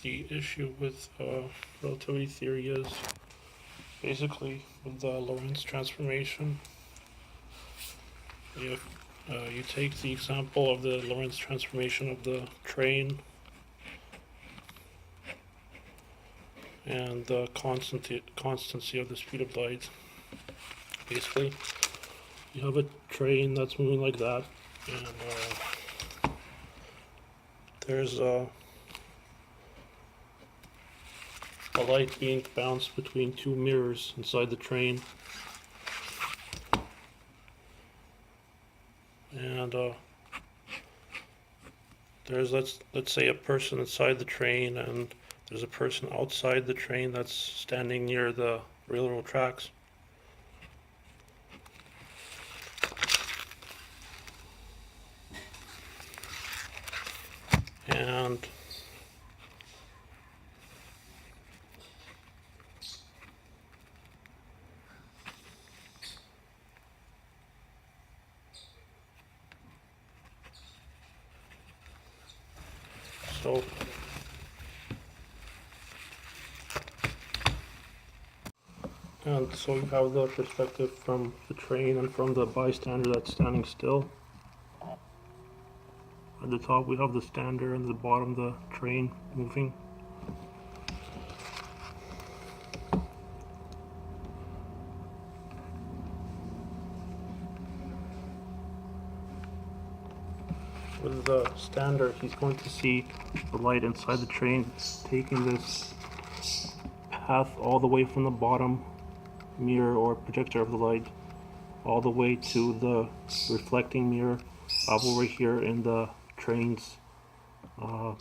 The issue with relativity theory is basically with the Lorentz transformation. If you take the example of the Lorentz transformation of the train and the constancy of the speed of light, basically you have a train that's moving like that, and there's a light being bounced between two mirrors inside the train, and there's let's say a person inside the train, and there's a person outside the train that's standing near the railroad tracks. And so you have the perspective from the train and from the bystander that's standing still. At the top we have the stander, and at the bottom the train moving. With the stander, he's going to see the light inside the train taking this path all the way from the bottom mirror or projector of the light all the way to the reflecting mirror up over here in the train's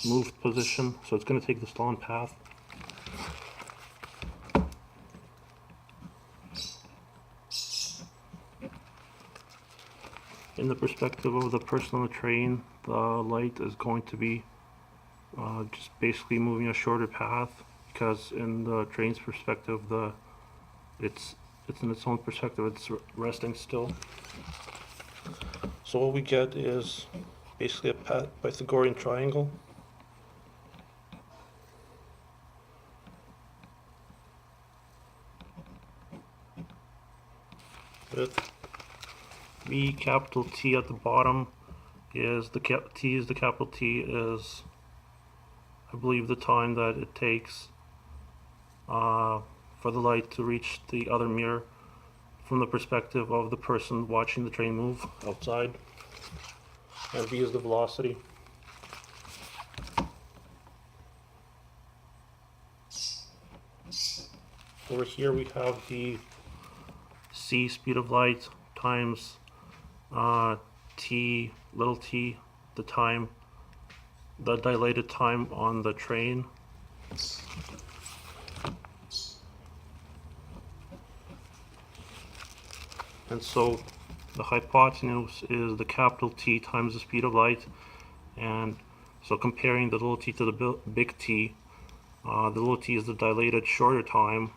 moved position. So it's going to take this long path. In the perspective of the person on the train, the light is going to be just basically moving a shorter path, because in the train's perspective, it's in its own perspective, it's resting still. So what we get is basically a Pythagorean triangle. With V capital T at the bottom is the capital T is, I believe, the time that it takes for the light to reach the other mirror from the perspective of the person watching the train move outside, and V is the velocity. Over here we have the c speed of light times t, little t, the time, the dilated time on the train. And so the hypotenuse is the capital T times the speed of light. And so comparing the little t to the big T, the little t is the dilated shorter time.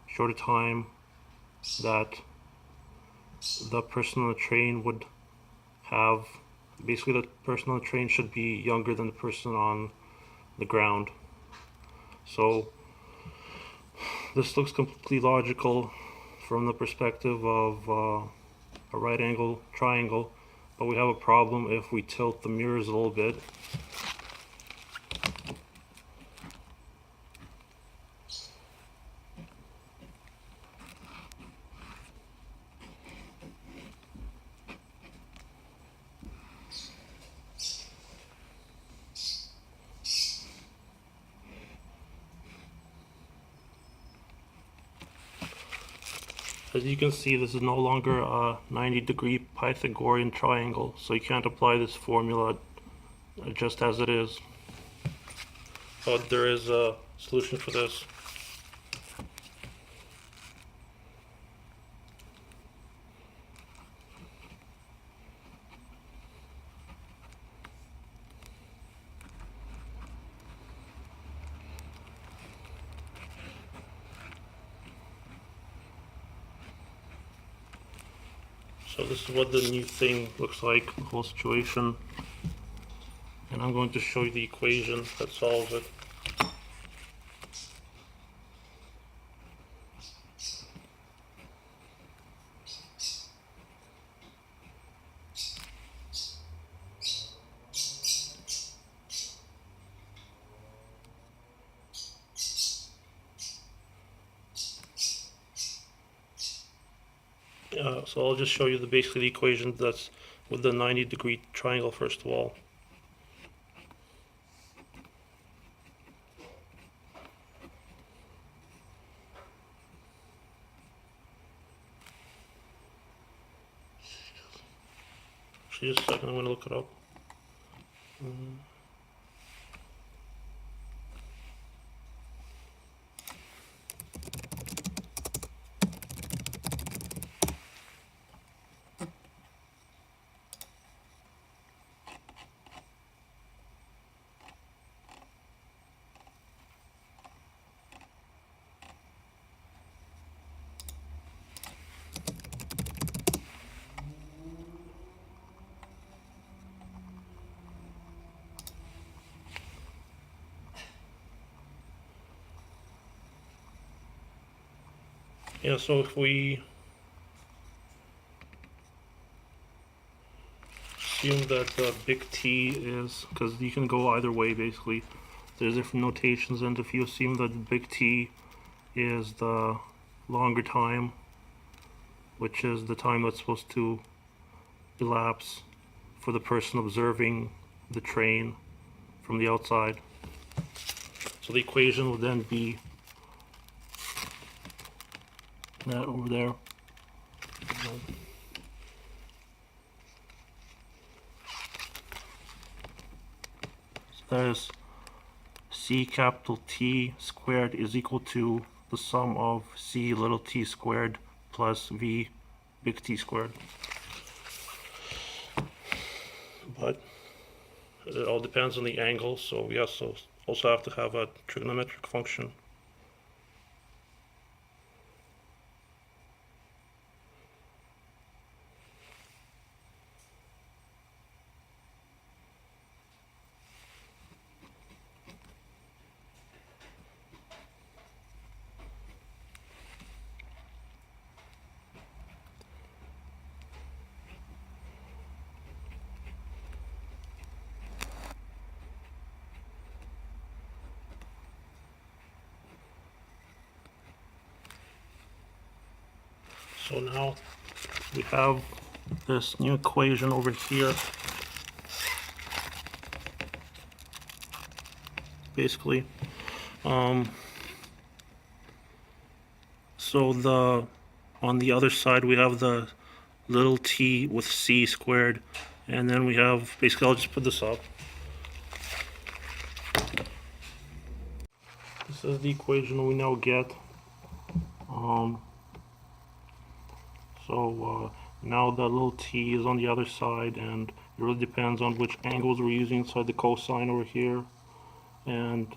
Shorter time that the person on the train would have. Basically, the person on the train should be younger than the person on the ground. So this looks completely logical from the perspective of a right angle triangle, but we have a problem if we tilt the mirrors a little bit. As you can see, this is no longer a 90-degree Pythagorean triangle, so you can't apply this formula just as it is. But there is a solution for this. So this is what the new thing looks like, the whole situation. And I'm going to show you the equation that solves it. So I'll just show you basically the equation that's with the 90-degree triangle first of all. Actually, just a second, I'm going to look it up. Yeah, so if we assume that the big T is, because you can go either way basically, there's different notations, and if you assume that the big T is the longer time, which is the time that's supposed to elapse for the person observing the train from the outside. So the equation would then be that over there. So that is C capital T squared is equal to the sum of C little t squared plus V big T squared. But it all depends on the angle, so we also have to have a trigonometric function. So now we have this new equation over here. Basically, so on the other side we have the little t with c squared, and then we have basically, I'll just put this up. This is the equation we now get. Now the little t is on the other side, and it really depends on which angles we're using inside the cosine over here. And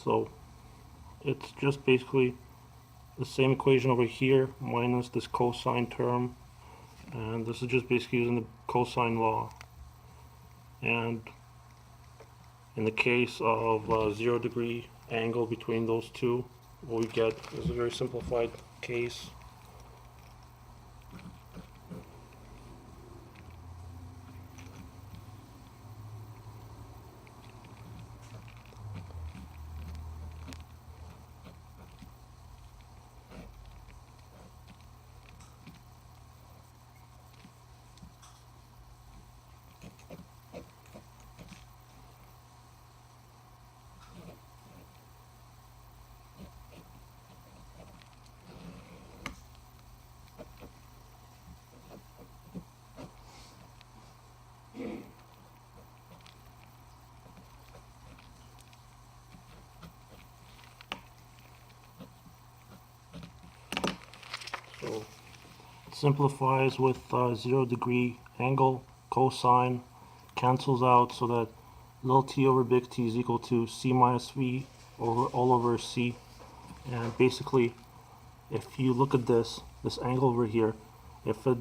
so it's just basically the same equation over here minus this cosine term, and this is just basically using the cosine law. And in the case of a 0-degree angle between those two, what we get is a very simplified case. So it simplifies with 0-degree angle, cosine, cancels out so that little t over big T is equal to C minus V over all over C. And basically, if you look at this angle over here, if it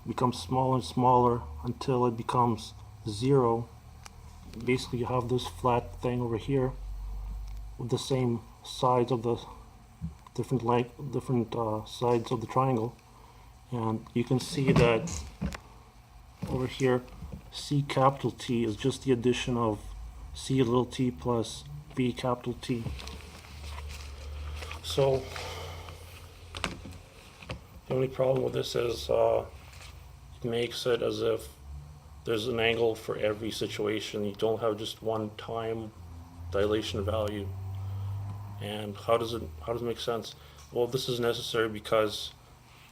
becomes smaller and smaller until it becomes 0, basically you have this flat thing over here with the same sides of the different sides of the triangle, and you can see that over here C capital T is just the addition of C little t plus B capital T. So the only problem with this is it makes it as if there's an angle for every situation. You don't have just one time dilation value. And how does it make sense? Well, this is necessary because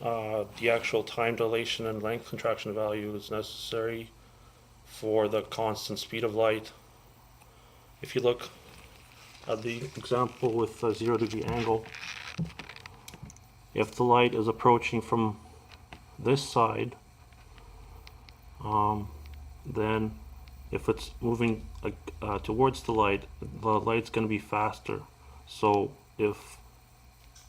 the actual time dilation and length contraction value is necessary for the constant speed of light. If you look at the example with a 0-degree angle, if the light is approaching from this side, then if it's moving towards the light's going to be faster. So if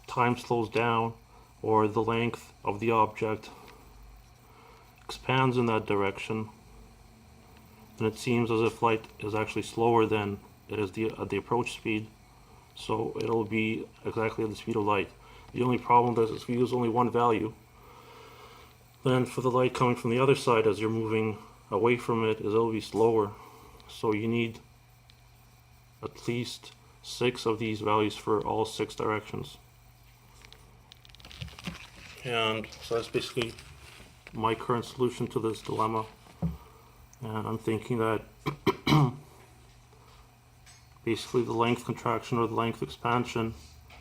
time slows down or the length of the object expands in that direction, then it seems as if light is actually slower than it is at the approach speed. So it'll be exactly at the speed of light. The only problem is if you use only one value, then for the light coming from the other side as you're moving away from it, it'll be slower. So you need at least 6 of these values for all 6 directions. And so that's basically my current solution to this dilemma. And I'm thinking that basically the length contraction or the length expansion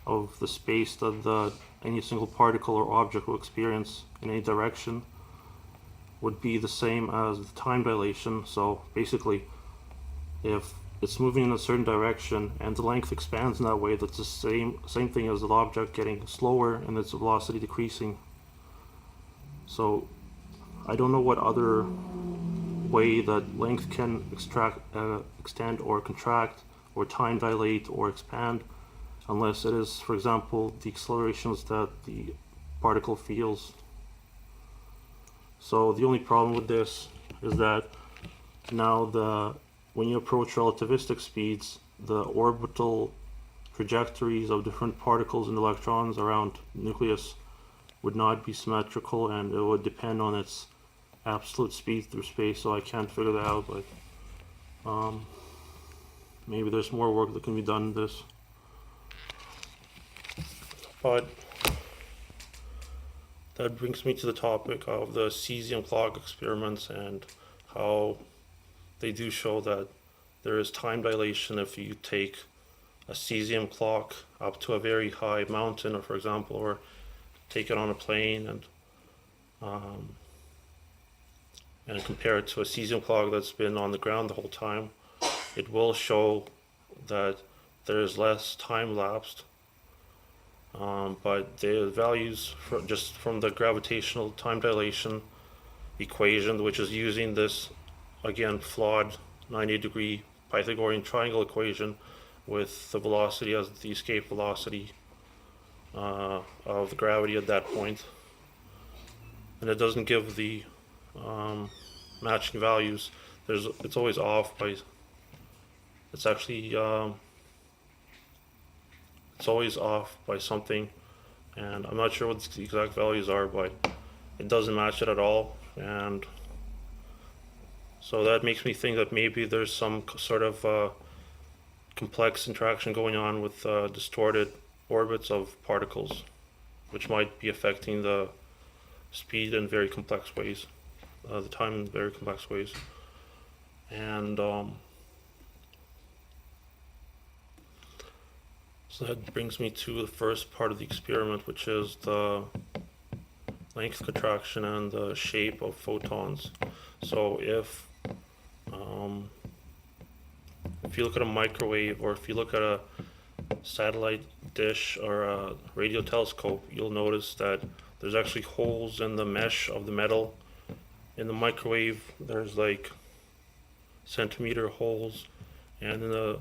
of the space that any single particle or object will experience in any direction would be the same as the time dilation. So basically, if it's moving in a certain direction and the length expands in that way, that's the same thing as the object getting slower and its velocity decreasing. So I don't know what other way that length can extend or contract or time dilate or expand, unless it is, for example, the accelerations that the particle feels. So the only problem with this is that now when you approach relativistic speeds, the orbital trajectories of different particles and electrons around nucleus would not be symmetrical, and it would depend on its absolute speed through space. So I can't figure that out, but maybe there's more work that can be done in this. But that brings me to the topic of the cesium clock experiments and how they do show that there is time dilation if you take a cesium clock up to a very high mountain, or for example, or take it on a plane and compare it to a cesium clock that's been on the ground the whole time. It will show that there is less time lapsed, but the values just from the gravitational time dilation equation, which is using this again flawed 90-degree Pythagorean triangle equation with the velocity as the escape velocity of the gravity at that point, and it doesn't give the matching values. It's always off by, it's actually it's always off by something, and I'm not sure what the exact values are, but it doesn't match it at all. And so that makes me think that maybe there's some sort of complex interaction going on with distorted orbits of particles, which might be affecting the speed in very complex ways, the time in very complex ways. And so that brings me to the first part of the experiment, which is the length contraction and the shape of photons. So if you look at a microwave, or if you look at a satellite dish or a radio telescope, you'll notice that there's actually holes in the mesh of the metal. In the microwave, there's like centimeter holes, and in the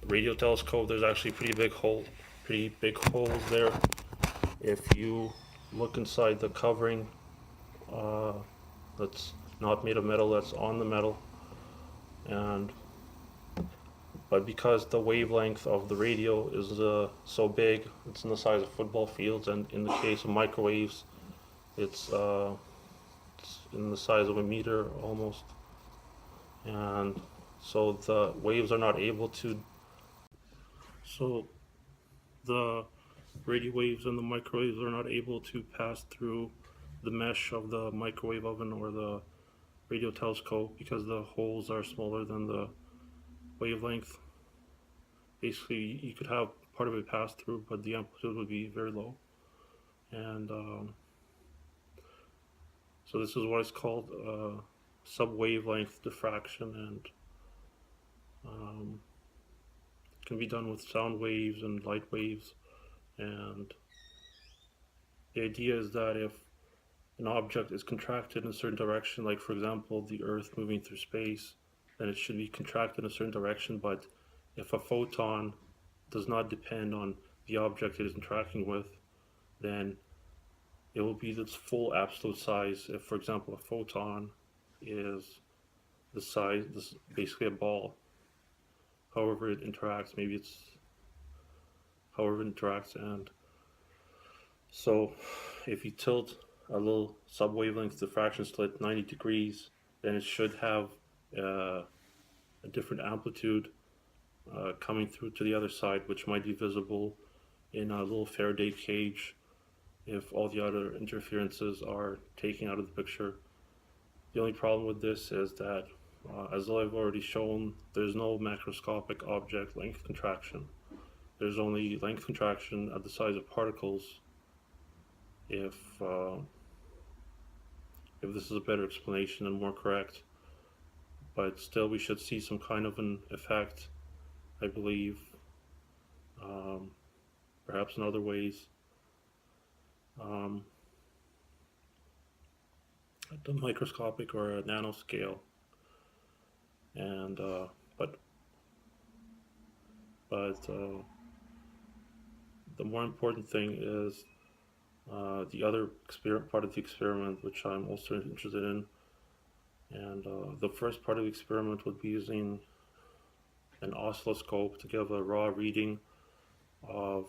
radio telescope, there's actually pretty big holes there. If you look inside the covering that's not made of metal, that's on the metal, and but because the wavelength of the radio is so big, it's in the size of football fields, and in the case of microwaves, it's in the size of a meter almost, and so the waves are not able to. So the radio waves and the microwaves are not able to pass through the mesh of the microwave oven or the radio telescope because the holes are smaller than the wavelength. Basically, you could have part of it pass through, but the amplitude would be very low. And so this is what is called sub-wavelength diffraction, and um, can be done with sound waves and light waves. And the idea is that if an object is contracted in a certain direction, like for example the Earth moving through space, then it should be contracted in a certain direction. But if a photon does not depend on the object it is interacting with, then it will be its full absolute size. If, for example, a photon is the size, this basically a ball, however it interacts, maybe it's however it interacts, and so if you tilt a little sub-wavelength diffraction slit 90 degrees, then it should have a different amplitude coming through to the other side, which might be visible in a little Faraday cage if all the other interferences are taken out of the picture. The only problem with this is that, as I've already shown, there's no macroscopic object length contraction. There's only length contraction at the size of particles. If this is a better explanation and more correct, but still we should see some kind of an effect, I believe, um, perhaps in other ways. At the microscopic or a nanoscale, and but the more important thing is the other part of the experiment, which I'm also interested in. And the first part of the experiment would be using an oscilloscope to give a raw reading of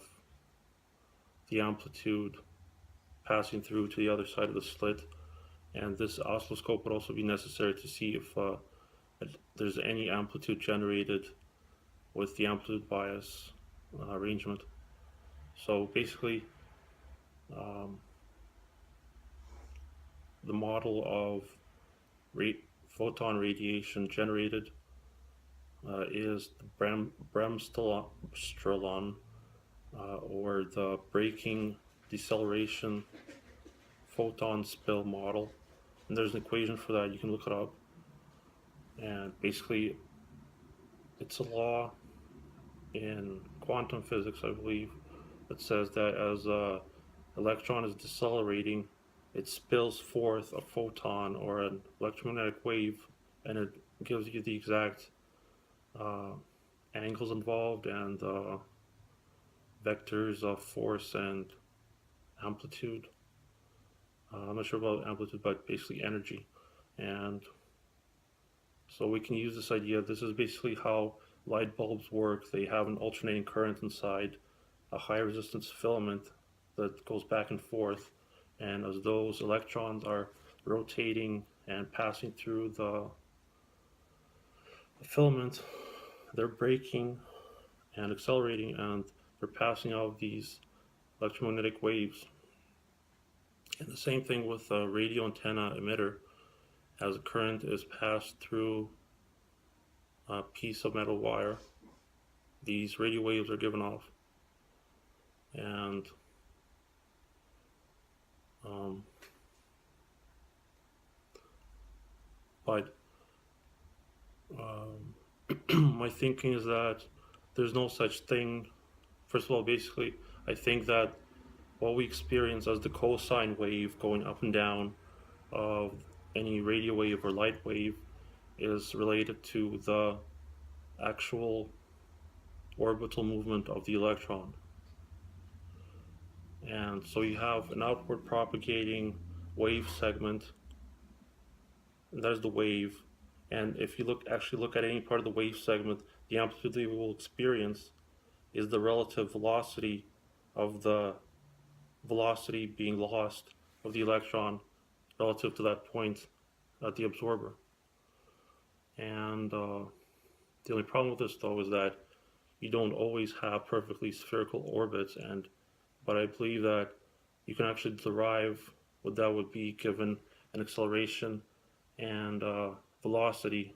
the amplitude passing through to the other side of the slit. And this oscilloscope would also be necessary to see if there's any amplitude generated with the amplitude bias arrangement. So basically, the model of photon radiation generated is the Bremsstrahlung, or the breaking deceleration photon spill model. And there's an equation for that, you can look it up. And basically, it's a law in quantum physics, I believe, that says that as an electron is decelerating, it spills forth a photon or an electromagnetic wave, and it gives you the exact angles involved and vectors of force and amplitude. I'm not sure about amplitude, but basically energy. And so we can use this idea. This is basically how light bulbs work. They have an alternating current inside a high resistance filament that goes back and forth. And as those electrons are rotating and passing through the filament, they're breaking and accelerating, and they're passing out these electromagnetic waves. And the same thing with a radio antenna emitter. As a current is passed through a piece of metal wire, these radio waves are given off. And but my thinking is that there's no such thing. First of all, basically, I think that what we experience as the cosine wave going up and down of any radio wave or light wave is related to the actual orbital movement of the electron. And so you have an outward propagating wave segment, and there's the wave, And if you actually look at any part of the wave segment, the amplitude they will experience is the relative velocity of the velocity being lost of the electron relative to that point at the absorber. And the only problem with this, though, is that you don't always have perfectly spherical orbits. But I believe that you can actually derive what that would be given an acceleration and velocity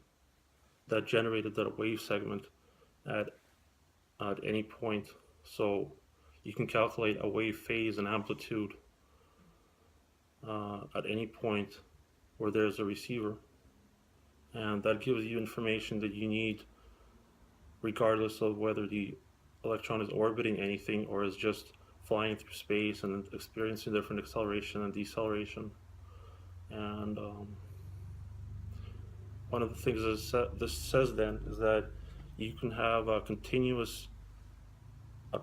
that generated that wave segment at any point. So you can calculate a wave phase and amplitude at any point where there's a receiver, and that gives you information that you need regardless of whether the electron is orbiting anything or is just flying through space and experiencing different acceleration and deceleration. And one of the things this says then is that you can have a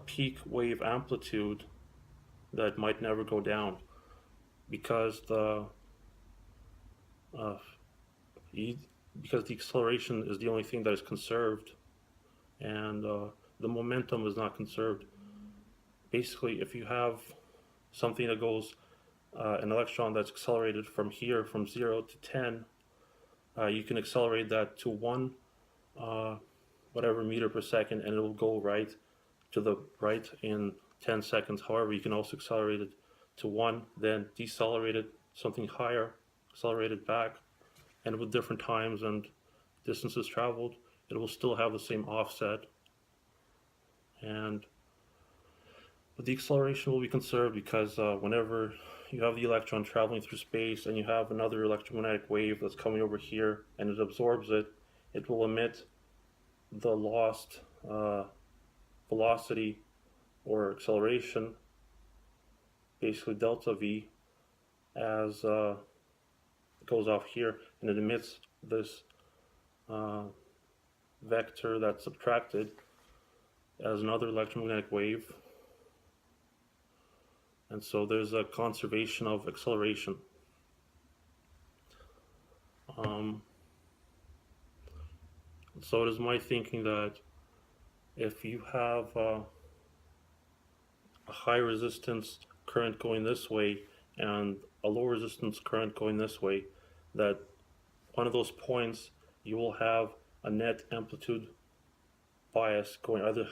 peak wave amplitude that might never go down because uh, because the acceleration is the only thing that is conserved, and the momentum is not conserved. Basically, if you have something that goes an electron that's accelerated from here from 0 to 10, you can accelerate that to 1 whatever meter per second, and it will go right to the right in 10 seconds. However, you can also accelerate it to 1, then decelerate it something higher, accelerate it back, and with different times and distances traveled, it will still have the same offset. And but the acceleration will be conserved because whenever you have the electron traveling through space and you have another electromagnetic wave that's coming over here and it absorbs it, it will emit the lost velocity or acceleration, basically delta V, as it goes off here, and it emits this vector that's subtracted as another electromagnetic wave. And so there's a conservation of acceleration. So it is my thinking that if you have a high resistance current going this way and a low resistance current going this way, that one of those points you will have a net amplitude bias going either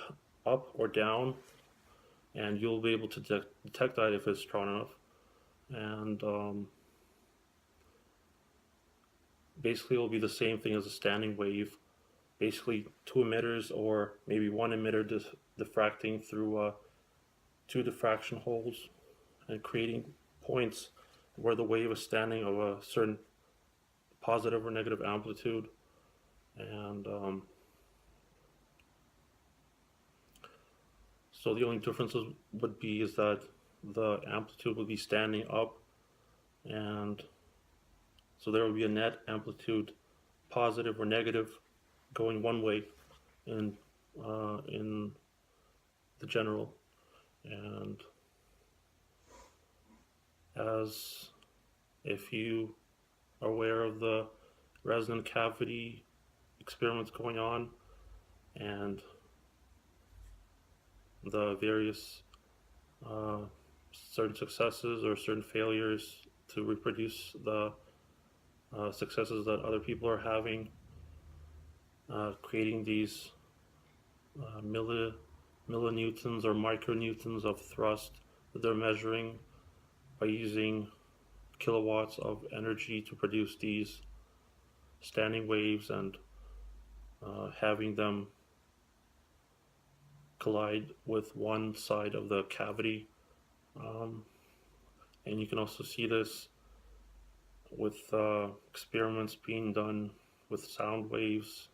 up or down, and you'll be able to detect that if it's strong enough. And basically it will be the same thing as a standing wave, basically two emitters or maybe one emitter diffracting through two diffraction holes and creating points where the wave is standing of a certain positive or negative amplitude. And so the only differences would be is that the amplitude would be standing up, and so there would be a net amplitude positive or negative going one way in the general. And as if you are aware of the resonant cavity experiments going on and the various certain successes or certain failures to reproduce the successes that other people are having, creating these millinewtons or micronewtons of thrust that they're measuring by using kilowatts of energy to produce these standing waves and having them collide with one side of the cavity. And you can also see this with experiments being done with sound waves.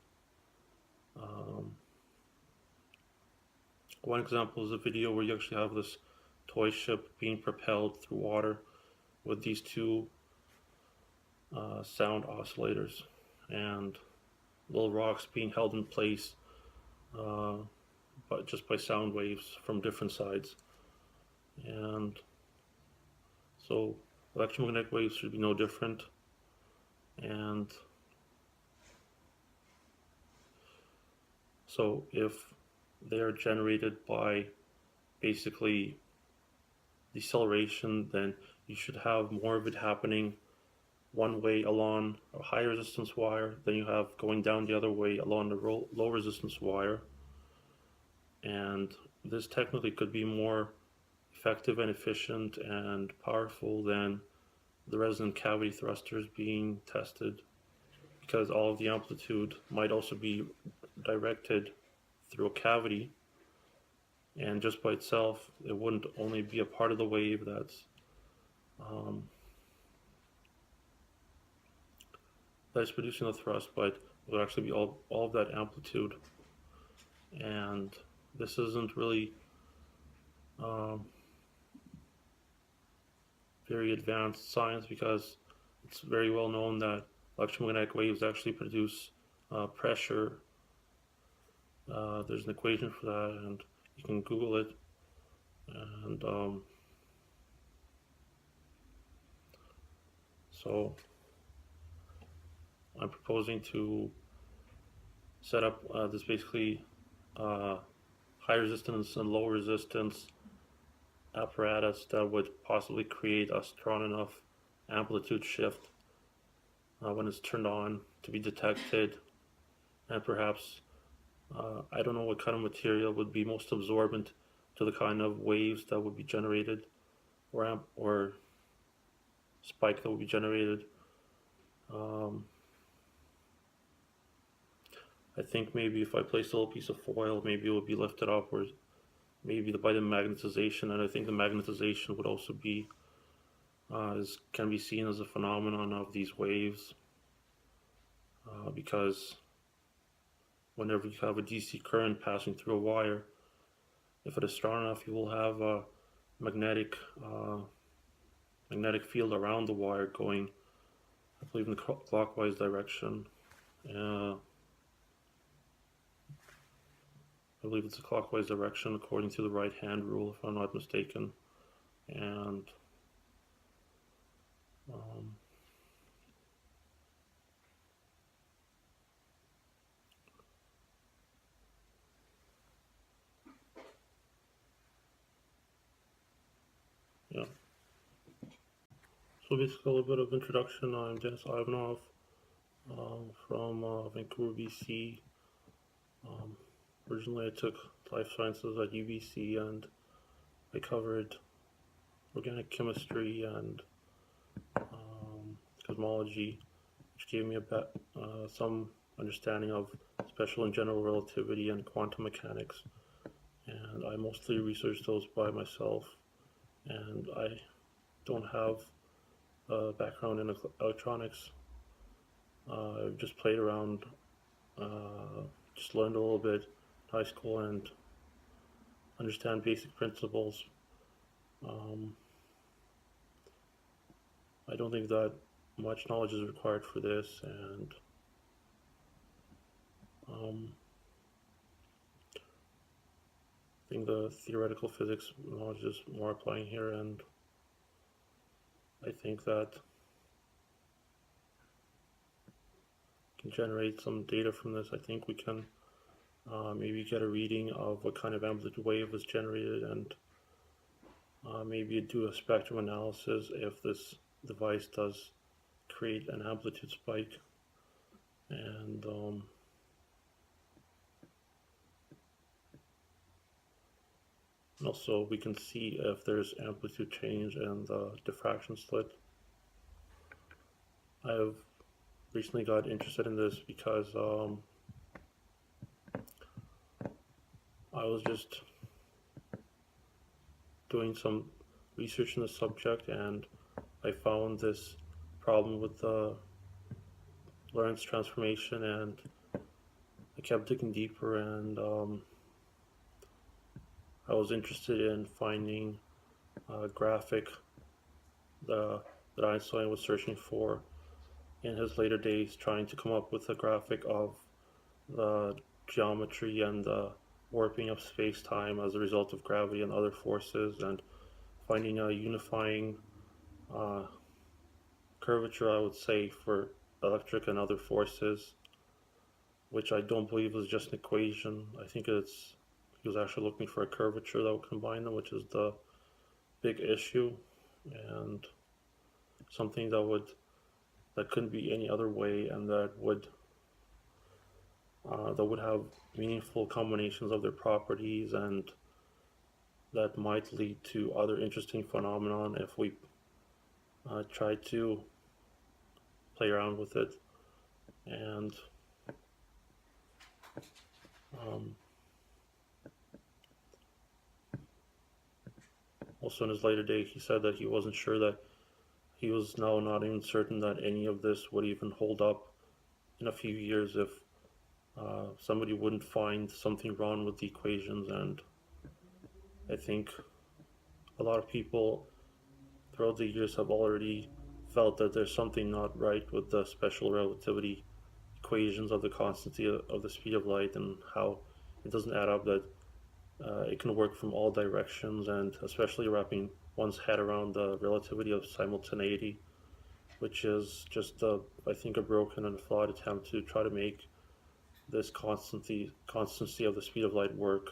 One example is a video where you actually have this toy ship being propelled through water with these two sound oscillators and little rocks being held in place but just by sound waves from different sides. And so electromagnetic waves should be no different. And So if they are generated by basically deceleration, then you should have more of it happening one way along a high resistance wire than you have going down the other way along the low resistance wire. And this technically could be more effective and efficient and powerful than the resonant cavity thrusters being tested, because all of the amplitude might also be directed through a cavity, and just by itself it wouldn't only be a part of the wave um, that's producing the thrust, but it would actually be all of that amplitude. And this isn't really um, very advanced science, because it's very well known that electromagnetic waves actually produce pressure. There's an equation for that, and you can Google it. And so I'm proposing to set up this basically uh, high resistance and low resistance apparatus that would possibly create a strong enough amplitude shift when it's turned on to be detected, and perhaps I don't know what kind of material would be most absorbent to the kind of waves that would be generated, or spike that would be generated. Um, I think maybe if I place a little piece of foil, maybe it would be lifted upwards, maybe by the magnetization, and I think the magnetization would also be can be seen as a phenomenon of these waves, because whenever you have a DC current passing through a wire, if it is strong enough, you will have a magnetic uh, magnetic field around the wire going, I believe, in the clockwise direction. Uh, I believe it's a clockwise direction according to the right hand rule, if I'm not mistaken. And um, yeah. So basically, a little bit of introduction. I'm Dennis Ivanov from Vancouver, BC. Um, Originally, I took life sciences at UBC, and I covered organic chemistry and cosmology, which gave me some understanding of special and general relativity and quantum mechanics. And I mostly researched those by myself, and I don't have a background in electronics. I've just played around, uh, just learned a little bit in high school and understand basic principles. Um, I don't think that much knowledge is required for this, and um, I think the theoretical physics knowledge is more applying here, and I think that can generate some data from this. I think we can maybe get a reading of what kind of amplitude wave was generated, and maybe do a spectrum analysis if this device does create an amplitude spike. And also we can see if there's amplitude change in the diffraction slit. I have recently got interested in this because I was just doing some research in the subject, and I found this problem with the Lorentz transformation, and I kept digging deeper, and I was interested in finding a graphic the, that Einstein was searching for in his later days, trying to come up with a graphic of the geometry and the warping of space-time as a result of gravity and other forces, and finding a unifying uh, curvature, I would say, for electric and other forces. which I don't believe is just an equation. I think he was actually looking for a curvature that would combine them, which is the big issue, and something that couldn't be any other way, and that would have meaningful combinations of their properties, and that might lead to other interesting phenomenon if we try to play around with it. And um, also in his later day, he said that he wasn't sure that he was now not even certain that any of this would even hold up in a few years if somebody wouldn't find something wrong with the equations. And I think a lot of people throughout the years have already felt that there's something not right with the special relativity equations of the constancy of the speed of light, and how it doesn't add up, that it can work from all directions, and especially wrapping one's head around the relativity of simultaneity, which is just, I think, a broken and flawed attempt to try to make this constancy of the speed of light work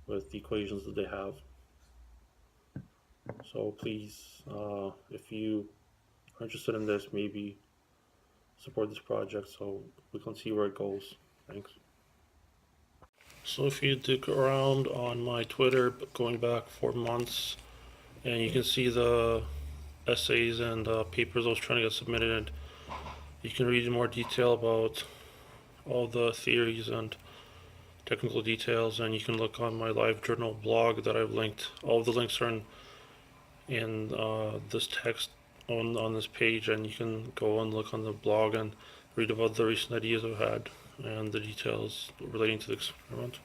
with the equations that they have. So please, if you are interested in this, maybe support this project so we can see where it goes. Thanks. So if you dig around on my Twitter, going back 4 months, and you can see the essays and papers I was trying to get submitted, and you can read in more detail about all the theories and technical details, and you can look on my live journal blog that I've linked. All of the links are in this text on this page, and you can go and look on the blog and read about the recent ideas I've had and the details relating to the experiment.